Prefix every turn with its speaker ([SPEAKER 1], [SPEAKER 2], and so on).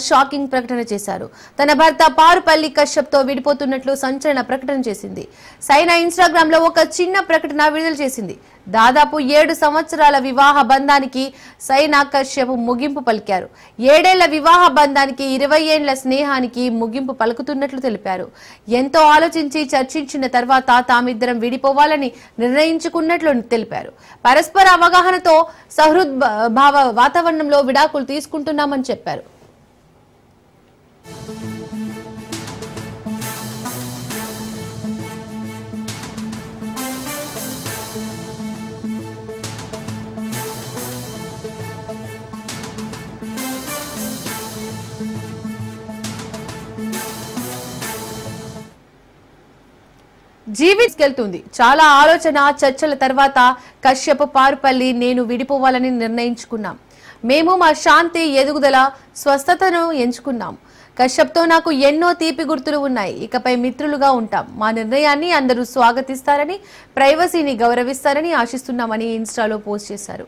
[SPEAKER 1] Shocking ప్రకటన చేశారు. తన భర్త పారుపల్లి కశ్యప్ తో విడిపోతున్నట్లు సంచలన ప్రకటన చేసింది. సైనా ఇన్‌స్టాగ్రామ్ లో ఒక చిన్న ప్రకటన విడుదల చేసింది. దాదాపు 7 సంవత్సరాల వివాహ బంధానికి సైనా కశ్యప్ ముగింపు పలికారు. 7 ఏళ్ల వివాహ బంధానికి 20 ఏళ్ల స్నేహానికి ముగింపు పలుకుతున్నట్లు తెలిపారు. ఎంతో ఆలోచించి చర్చించిన తర్వాత తామిద్దరం విడిపోవాలని నిర్ణయించుకున్నట్లు తెలిపారు. పరస్పర అవగాహనతో సహృద్భావ వాతావరణంలో విడాకులు తీసుకుంటున్నామని చెప్పారు. జీవితకెళ్తుంది. చాలా ఆలోచన చర్చల తర్వాత కశ్యప్ పారుపల్లి నేను విడిపోవాలని నిర్ణయించుకున్నాం. మేము మా శాంతి, ఎదుగుదల, స్వస్థతను ఎంచుకున్నాం. కశ్యప్తో నాకు ఎన్నో తీపి గుర్తులు ఉన్నాయి. ఇకపై మిత్రులుగా ఉంటాం. మా నిర్ణయాన్ని అందరూ స్వాగతిస్తారని, ప్రైవసీని గౌరవిస్తారని ఆశిస్తున్నామని ఇన్స్టాలో పోస్ట్ చేశారు.